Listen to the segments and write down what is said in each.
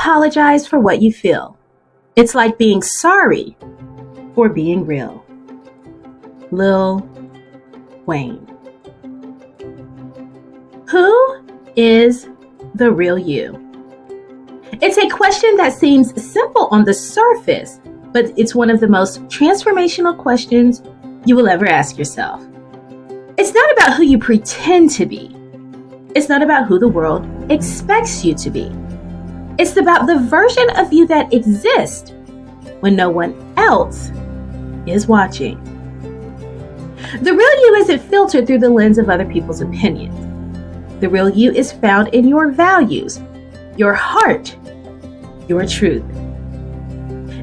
apologize for what you feel. It's like being sorry for being real. Lil Wayne. Who is the real you? It's a question that seems simple on the surface, but it's one of the most transformational questions you will ever ask yourself. It's not about who you pretend to be. It's not about who the world expects you to be. It's about the version of you that exists when no one else is watching. The real you isn't filtered through the lens of other people's opinions. The real you is found in your values, your heart, your truth.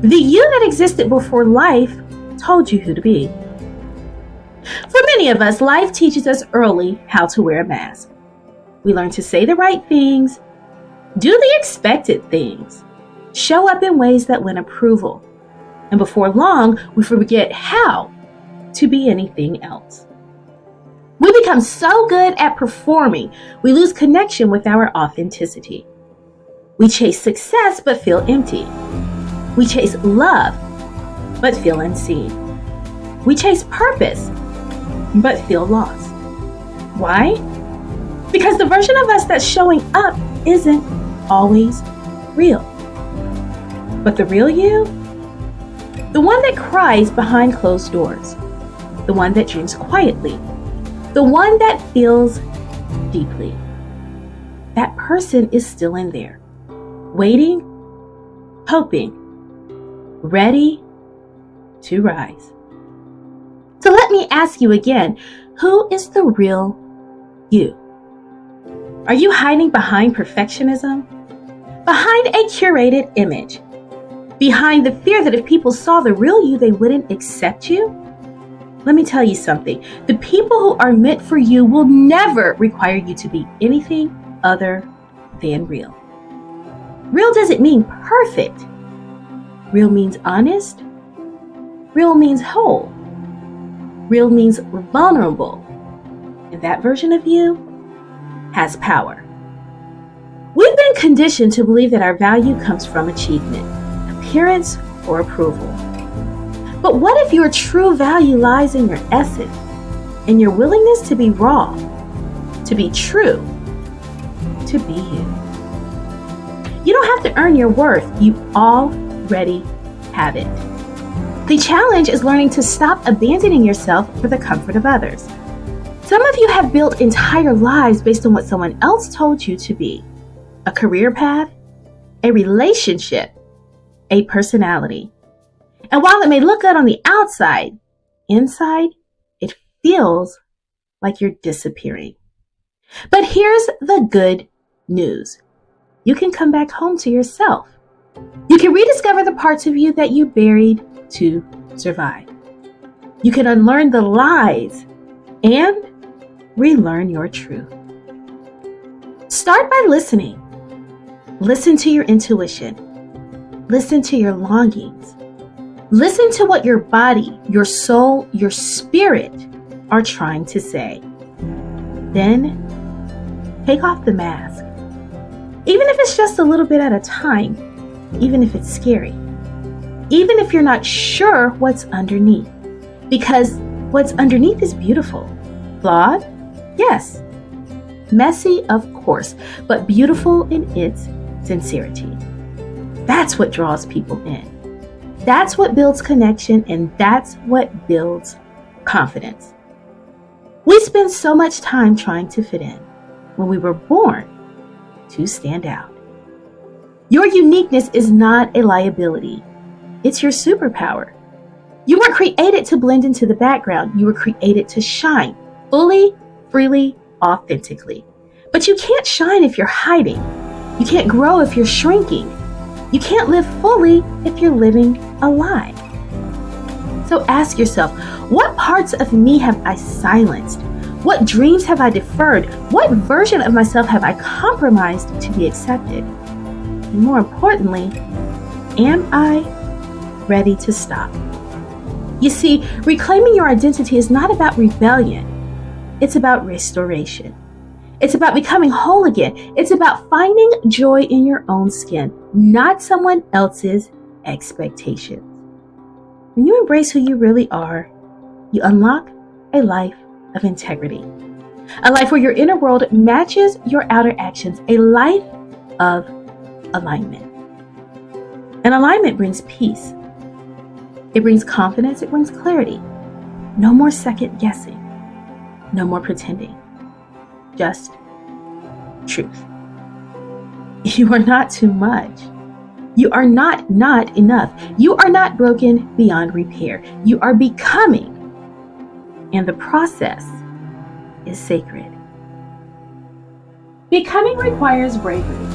The you that existed before life told you who to be. For many of us, life teaches us early how to wear a mask. We learn to say the right things, do the expected things, show up in ways that win approval, and before long, we forget how to be anything else. We become so good at performing, we lose connection with our authenticity. We chase success but feel empty. We chase love but feel unseen. We chase purpose but feel lost. Why? Because the version of us that's showing up isn't always real. But the real you? The one that cries behind closed doors. The one that dreams quietly. The one that feels deeply. That person is still in there, waiting, hoping, ready to rise. So let me ask you again, who is the real you? Are you hiding behind perfectionism? Behind a curated image? Behind the fear that if people saw the real you, they wouldn't accept you? Let me tell you something. The people who are meant for you will never require you to be anything other than real. Real doesn't mean perfect. Real means honest. Real means whole. Real means vulnerable. And that version of you has power. We've been conditioned to believe that our value comes from achievement, appearance, or approval. But what if your true value lies in your essence, in your willingness to be raw, to be true, to be you? You don't have to earn your worth. You already have it. The challenge is learning to stop abandoning yourself for the comfort of others. Some of you have built entire lives based on what someone else told you to be. A career path, a relationship, a personality. And while it may look good on the outside, inside, it feels like you're disappearing. But here's the good news. You can come back home to yourself. You can rediscover the parts of you that you buried to survive. You can unlearn the lies and relearn your truth. Start by listening. Listen to your intuition. Listen to your longings. Listen to what your body, your soul, your spirit are trying to say. Then take off the mask. Even if it's just a little bit at a time, even if it's scary, even if you're not sure what's underneath, because what's underneath is beautiful. Flawed? Yes. Messy, of course, but beautiful in its sincerity. That's what draws people in. That's what builds connection, and that's what builds confidence. We spend so much time trying to fit in when we were born to stand out. Your uniqueness is not a liability. It's your superpower. You weren't created to blend into the background. You were created to shine fully, freely, authentically. But you can't shine if you're hiding. You can't grow if you're shrinking. You can't live fully if you're living a lie. So ask yourself, what parts of me have I silenced? What dreams have I deferred? What version of myself have I compromised to be accepted? And more importantly, am I ready to stop? You see, reclaiming your identity is not about rebellion. It's about restoration. It's about becoming whole again. It's about finding joy in your own skin, not someone else's expectations. When you embrace who you really are, you unlock a life of integrity, a life where your inner world matches your outer actions, a life of alignment. And alignment brings peace. It brings confidence. It brings clarity. No more second guessing. No more pretending. Just truth. You are not too much. You are not enough. You are not broken beyond repair. You are becoming. And the process is sacred. Becoming requires bravery.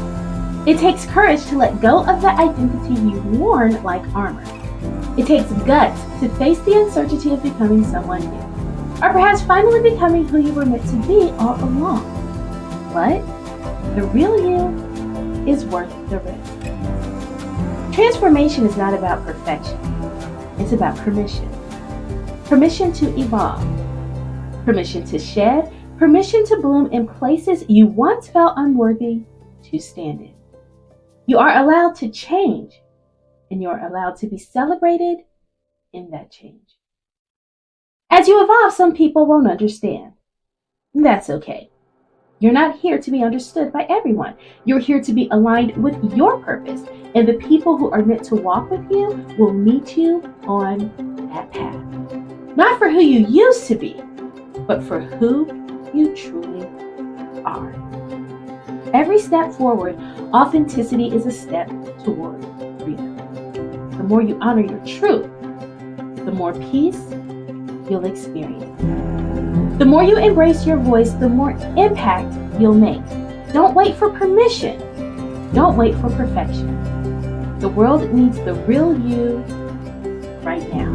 It takes courage to let go of the identity you've worn like armor. It takes guts to face the uncertainty of becoming someone new, or perhaps finally becoming who you were meant to be all along. But the real you is worth the risk. Transformation is not about perfection. It's about permission. Permission to evolve. Permission to shed. Permission to bloom in places you once felt unworthy to stand in. You are allowed to change, and you're allowed to be celebrated in that change. As you evolve, some people won't understand. That's okay. You're not here to be understood by everyone. You're here to be aligned with your purpose, and the people who are meant to walk with you will meet you on that path. Not for who you used to be, but for who you truly are. Every step forward, authenticity is a step toward freedom. The more you honor your truth, the more peace you'll experience. The more you embrace your voice, the more impact you'll make. Don't wait for permission. Don't wait for perfection. The world needs the real you right now.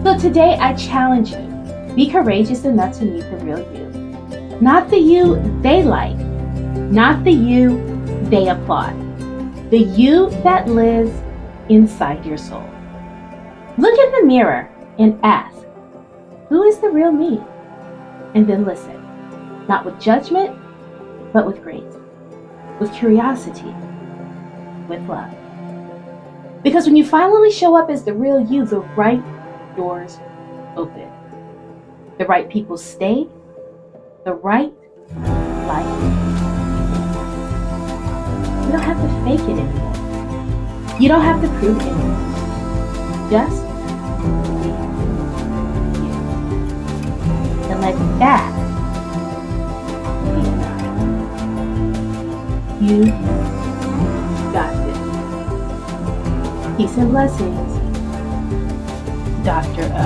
So today I challenge you. Be courageous enough to meet the real you. Not the you they like. Not the you they applaud. The you that lives inside your soul. Look in the mirror and ask, who is the real me? And then listen, not with judgment, but with grace, with curiosity, with love. Because when you finally show up as the real you, the right doors open. The right people stay. The right life. You don't have to fake it anymore. You don't have to prove it anymore. Just be you. And let that be enough. You got this. Peace and blessings, Dr. O.